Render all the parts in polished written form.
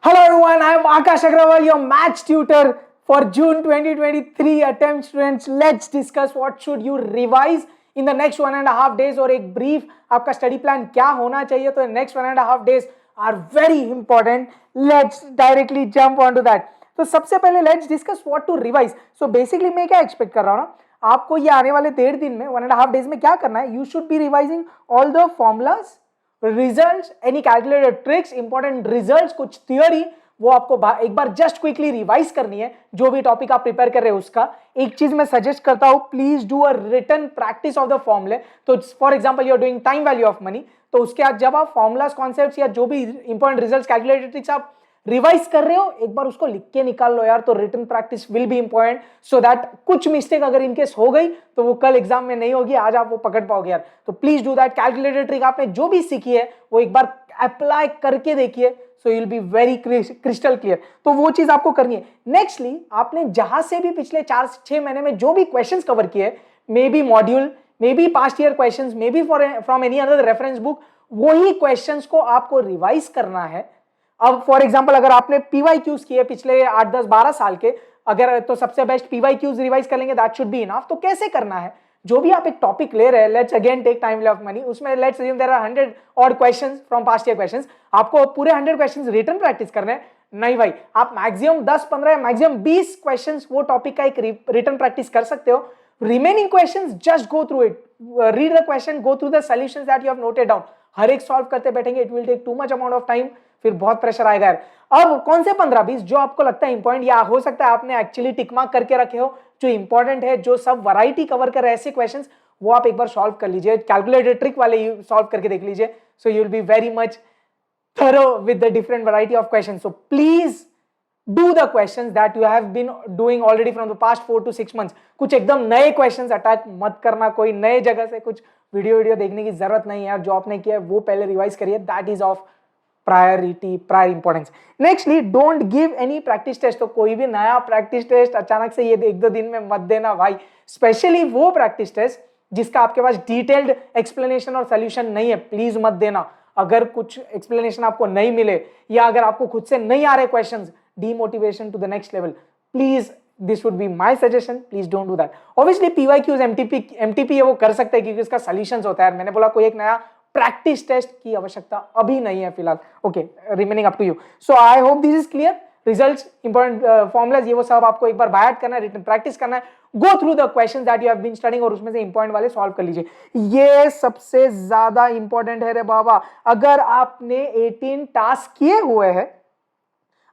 Hello everyone, I am Akash Agrawal, your maths tutor for June 2023 attempt students. Let's discuss what should you revise in the next 1.5 days और एक brief आपका study plan क्या होना चाहिए. तो next 1.5 days are very important. Let's directly jump onto that. तो सबसे पहले let's discuss what to revise. So basically मैं क्या expect कर रहा हूँ ना, आपको ये आने वाले 1.5 दिन में 1.5 days में क्या करना है. You should be revising all the formulas, results, any calculated tricks, important results, कुछ थियोरी, वो आपको एक बार जस्ट क्विकली रिवाइज करनी है. जो भी टॉपिक आप प्रिपेयर कर रहे हो उसका एक चीज मैं सजेस्ट करता हूं, please do a written practice of the formulae. तो for example you are doing time value of money, तो उसके बाद जब आप फॉर्मुलास, कॉन्सेप्ट्स या जो भी इंपॉर्टेंट रिजल्ट्स, कैलकुलेटेड ट्रिक्स आप रिवाइज कर रहे हो, एक बार उसको लिख के निकाल लो यार. तो written practice will be important so that कुछ मिस्टेक अगर इनकेस हो गई तो वो कल एग्जाम में नहीं होगी, आज आप वो पकड़ पाओगे यार. तो please do that. Calculated trick आपने जो भी सीखी है वो एक बार अप्लाई करके देखिए, so you will be very crystal clear. तो वो चीज आपको करनी है. नेक्स्टली आपने जहां से भी पिछले 4-6 महीने में जो भी क्वेश्चंस कवर किए, may be module, may be past year questions, may be from any other reference book, वही क्वेश्चंस को आपको रिवाइज करना है. अब फॉर एग्जांपल अगर आपने पीवाईक्यूज किए पिछले 8, 10, 12 साल के, अगर तो सबसे बेस्ट पीवाईक्यूज रिवाइज कर लेंगे, दैट शुड बी इनफ. तो कैसे करना है, जो भी आप एक टॉपिक ले रहे हैं, let's again take time value of money, उसमें let's assume there are 100 odd questions from past year questions, आपको पूरे 100 क्वेश्चंस रिटन प्रैक्टिस करने हैं. नहीं भाई, आप मैक्सिमम 10, 15, मैक्सिमम 20 क्वेश्चंस वो टॉपिक का एक रिटन प्रैक्टिस कर सकते हो. Remaining questions just go through it, read the question, go through the solutions that you have noted down. हर एक सॉल्व करते बैठेंगे, it will take too much amount of time, फिर बहुत प्रेशर आएगा यार. अब कौन से 15-20 जो आपको लगता है इंपॉर्टेंट, या हो सकता है आपने एक्चुअली टिक मार्क करके रखे हो, जो इंपॉर्टेंट है, जो सब वैरायटी कवर कर रहे हैं ऐसे क्वेश्चंस, वो आप एक बार सॉल्व कर लीजिए. कैलकुलेटेड ट्रिक वाले सॉल्व करके देख लीजिए. So you will be very much thorough with the different variety of questions. So please do the questions that you have been doing already from the past 4 to 6 months. कुछ एकदम नए questions attack मत करना, कोई नए जगह से कुछ वीडियो देखने की जरूरत नहीं है यार. जो आपने किया है वो पहले रिवाइज करिए, that is of priority, prior importance. Nextly don't give any practice test. तो कोई भी नया प्रैक्टिस टेस्ट अचानक से ये 1-2 दिन में मत देना भाई. स्पेशली वो प्रैक्टिस टेस्ट जिसका आपके पास डिटेल्ड एक्सप्लेनेशन और सोल्यूशन नहीं है, प्लीज मत देना. अगर कुछ एक्सप्लेनेशन आपको नहीं मिले, या अगर आपको खुद से नहीं आ रहे questions, demotivation to the next level, please, this would be my suggestion, please don't do that. Obviously PYQs, MTP वो कर सकते हैं क्योंकि इसका solutions होता है. मैंने बोला कोई एक नया प्रैक्टिस टेस्ट की आवश्यकता अभी नहीं है फिलहाल. Okay, remaining up to you. So I hope this is clear. Results, important formulas, ये वो सब आपको एक बार बाय हार्ट करना है, रिटन प्रैक्टिस करना है, go through the questions that you have been studying और उसमें से इंपॉर्टेंट वाले सॉल्व कर लीजिए. ये सबसे ज्यादा इंपॉर्टेंट है रे बाबा. अगर आपने 18 टास्क किए हुए हैं,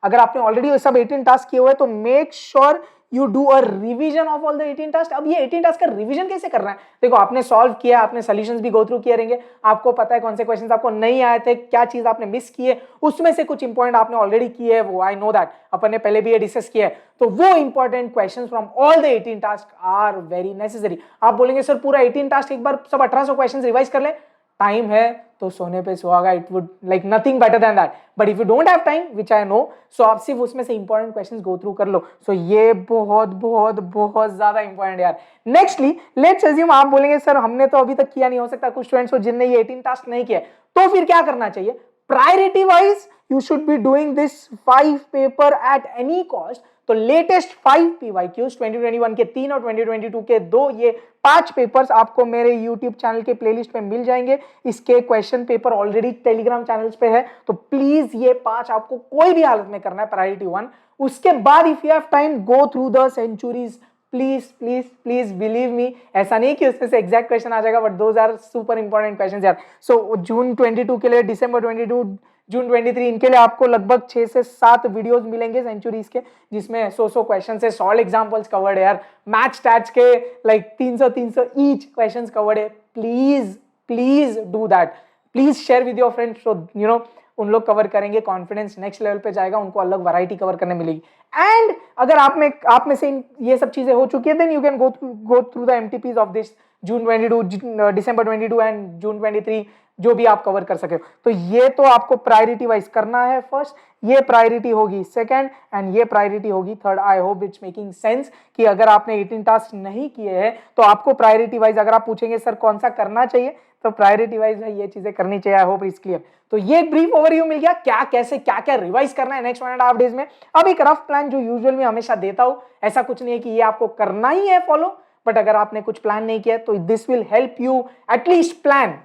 अगर आपने ऑलरेडी सब 18 टास्क किए हुए, तो make sure you do a revision of all the 18 task. अब ये 18 टास्क का रिवीजन कैसे करना है? देखो, आपने सॉल्व किया, आपने सॉल्यूशंस भी गो थ्रू किए रहेंगे, आपको पता है कौन से क्वेश्चंस आपको नहीं आए थे, क्या चीज आपने मिस की है, उसमें से कुछ इंपॉर्टेंट आपने ऑलरेडी किए है, वो आई नो दैट, अपन ने पहले भी ये डिस्कस किया है. तो वो important questions from all the 18 task are very necessary. आप बोलेंगे सर पूरा 18 टास्क एक बार सब 1800 क्वेश्चंस रिवाइज कर ले, टाइम है तो सोने पे सुहागा. It would like nothing better than that. But if you don't have time, which I know, so आप सिर्फ उसमें से इंपॉर्टेंट क्वेश्चंस गो थ्रू कर लो. सो ये बहुत बहुत बहुत ज्यादा इंपॉर्टेंट यार. नेक्स्टली लेट्स अज्यूम आप बोलेंगे सर हमने तो अभी तक किया नहीं, हो सकता कुछ स्टूडेंट्स हो जिनने ये 18 टास्क नहीं किया, तो फिर क्या करना चाहिए? Priority wise you should be doing this 5 paper at any cost. तो लेटेस्ट 5 PYQs 2021 के 3 और 2022 के 2, ये 5 पेपर्स आपको मेरे YouTube चैनल के प्लेलिस्ट पे मिल जाएंगे. इसके question paper already Telegram channels पे है. तो प्लीज ये 5 आपको कोई भी हालत में करना है, प्रायोरिटी 1. उसके बाद if you have time, go through the centuries. Please please please believe me, ऐसा नहीं कि उसमें से एग्जैक्ट क्वेश्चन आ जाएगा, but those are super important question यार. सो जून 22 के लिए, दिसंबर 22, जून 23, इनके लिए आपको लगभग 6 से 7 वीडियोस मिलेंगे सेंचुरीज के, जिसमें 100 क्वेश्चन से सॉल्व एग्जांपल्स कवर्ड है यार. मैच स्टैट्स के लाइक 300 ईच क्वेश्चंस कवर्ड है. Please please do that. Please share with your friends, so you know उन लोग कवर करेंगे, कॉन्फिडेंस नेक्स्ट लेवल पे जाएगा, उनको अलग वैरायटी कवर करने मिलेगी. एंड अगर आप में से ये सब चीजें हो चुकी है, then you can go through the MTPs of this June 22, December 22 and June 23, जो भी आप कवर कर सके. तो ये तो आपको प्रायोरिटी वाइज करना है. फर्स्ट ये प्रायोरिटी होगी, सेकंड एंड ये प्रायोरिटी होगी, third. I hope it's making sense कि अगर आपने 18 टास्क नहीं किए हैं तो आपको प्रायोरिटी वाइज, अगर आप पूछेंगे सर कौन सा करना चाहिए, तो प्रायोरिटी वाइज भाई ये चीजें करनी चाहिए। I hope is clear. तो ये एक ब्रीफ ओवरव्यू मिल गया क्या कैसे क्या क्या रिवाइज करना है नेक्स्ट 1.5 डेज में। अब एक रफ प्लान जो यूजुअल में हमेशा देता हूं, ऐसा कुछ नहीं है कि ये आपको करना ही है फॉलो, बट अगर आपने कुछ प्लान नहीं किया तो this will help you at least plan,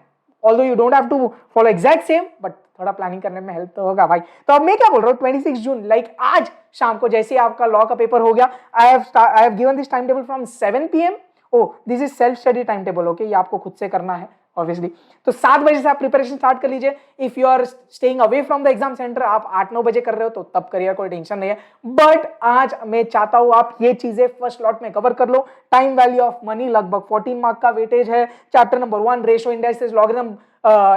although you don't have to follow exact same, but थोड़ा प्लानिंग करने में हेल्प तो होगा भाई। तो अब मैं क्या बोल रहा हूँ, 26 जून लाइक आज शाम को जैसे आपका लॉ का पेपर हो गया, I have given this time table from 7 PM। Oh this is self study time table, okay, ये आपको खुद से करना है ऑब्वियसली। तो 7 बजे से आप प्रिपरेशन स्टार्ट कर लीजिए। If you are staying away from the exam centre, आप 8-9 बजे कर रहे हो तो तब करिए, कोई टेंशन नहीं है। बट आज मैं चाहता हूं आप ये चीजें फर्स्ट लॉट में कवर कर लो। टाइम वैल्यू ऑफ मनी लगभग 14 मार्क का वेटेज है। Chapter number 1 ratio indices logarithm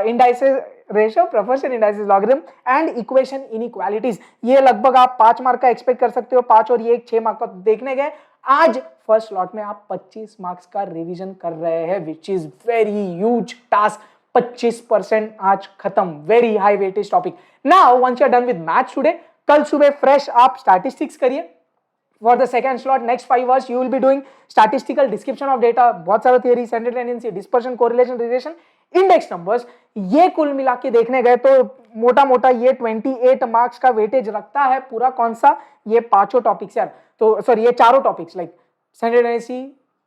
indices ratio proportion indices logarithm and equation inequalities, ये लगभग आप 5 मार्क का एक्सपेक्ट कर सकते हो, 5 और ये 6 मार्क का देखने गए। आज फर्स्ट लॉट में आप 25 मार्क्स का रिवीजन कर रहे हैं, which is very huge task. 25% आज खत्म, very high weightage topic. Now once you are done with maths today, कल सुबह फ्रेश आप स्टैटिस्टिक्स करिए। For the second slot, next 5 hours, you will be doing statistical description of data, बहुत सारा theory, central tendency, dispersion, correlation, relation, index numbers। ये कुल मिला के देखने गए तो मोटा मोटा ये 28 मार्क्स का वेटेज रखता है पूरा। कौन सा? ये पांचों टॉपिक्स यार, तो सॉरी ये चारों topics like central tendency,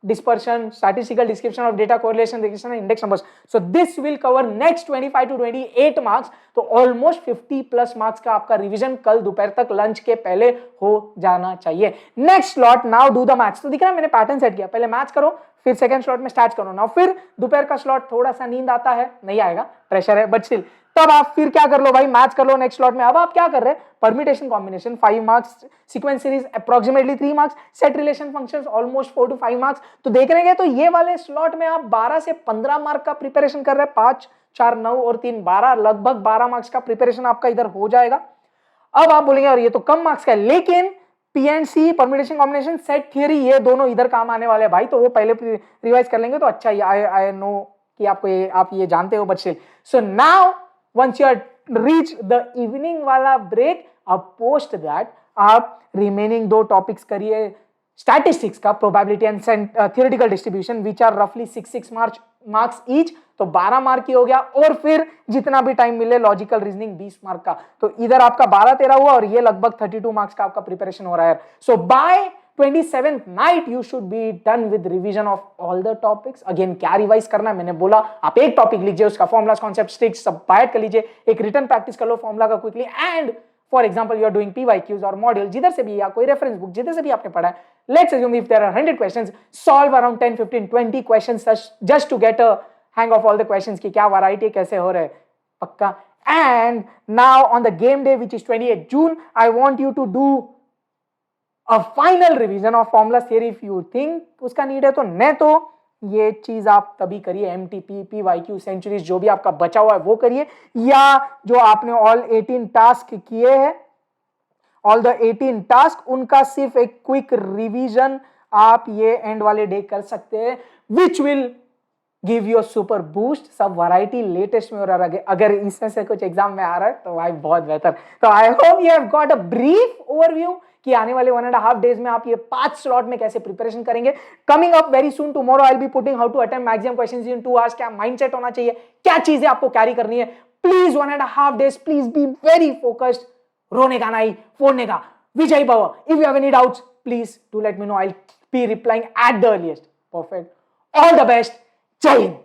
dispersion, statistical description of data, correlation, regression and index numbers. So this will cover next 25 to 28 marks, तो ऑलमोस्ट 50 प्लस मार्क्स का आपका रिवीजन कल दोपहर तक लंच के पहले हो जाना चाहिए। Next slot, now do the maths. तो दिख रहा है मैंने पैटर्न सेट किया, पहले मैथ्स करो, फिर सेकंड स्लॉट में स्टार्ट करो। नाउ फिर दोपहर का स्लॉट थोड़ा सा नींद आता है, नहीं आएगा, प्रेशर है, बट स्टिल तब आप फिर क्या कर लो भाई, मैथ्स कर लो नेक्स्ट स्लॉट में। अब आप क्या कर रहे हैं, permutation combination 5 marks, sequence series approximately 3 marks, set relation functions almost 4 to 5 marks. तो देख रहे हैं तो ये वाले स्लॉट में आप 12 से 15 मार्क का प्रिपरेशन कर रहे हैं। 5 4 9 और 3 12, लगभग 12 मार्क्स का प्रिपरेशन आपका इधर हो जाएगा। अब आप बोलेंगे और ये तो कम मार्क्स का है, लेकिन PNC, permutation combination, set theory, ये दोनों इधर काम आने वाले हैं भाई, तो वो पहले रिवाइज कर लेंगे तो अच्छा ही। आई नो कि आप ये जानते हो, but still. So now once you reach the evening वाला ब्रेक, अब पोस्ट दैट आप रिमेनिंग 2 टॉपिक्स करिए स्टैटिस्टिक्स का, probability and theoretical distribution, which are रफली 6 मार्क्स ईच, तो 12 मार्क की हो गया। और फिर जितना भी टाइम मिले लॉजिकल रीजनिंग 20 मार्क का, तो इधर आपका 12-13 हुआ और ये लगभग 32 मार्क्स का आपका प्रिपरेशन हो रहा है। So by 27th night you should be done with revision of all the topics. Again क्या रिवाइज करना है, मैंने बोला आप एक टॉपिक लीजिए, उसका फॉर्मुलास, कॉन्सेप्ट, ट्रिक्स सब बायट कर लीजिए, एक रिटर्न प्रैक्टिस कर लो फॉर्मुला का quickly, and for example you are doing PYQs और मॉड्यूल, जिधर से भी या कोई रेफरेंस बुक जिधर से भी आपने पढ़ा है, let's assume if there are 100 questions, solve around 10 15 20 questions just to get a hang of all the questions की क्या वैरायटी कैसे हो रहे हैं, पक्का। And now on the game day which is 28 June, I want you to do a final revision of formula theory if you think उसका need है, तो नहीं तो ये चीज आप तभी करिए, एमटीपी, पीवाईक्यू, सेंचुरीज जो भी आपका बचा हुआ है वो करिए, या जो आपने ऑल 18 टास्क किए हैं, ऑल द 18 टास्क, उनका सिर्फ एक क्विक रिवीजन आप ये एंड वाले डे कर सकते हैं, which will give you a super boost. सब वैरायटी लेटेस्ट में, और अगर इसमें से कुछ एग्जाम में आ रहा है तो भाई बहुत बेहतर। तो I hope you have got a brief overview कि आने वाले 1.5 डेज में आप ये 5 स्लॉट में कैसे प्रिपरेशन करेंगे। Coming up very soon tomorrow I will be putting how to attempt maximum questions in 2 hours. क्या माइंडसेट होना चाहिए, क्या चीजें आपको कैरी करनी है। Please 1.5 days please be very focused, रोने का नहीं, फोड़ने का। विजय भव, if you have any doubts please do let me know, I will be replying at the earliest. Perfect, all the best, जय हिंद।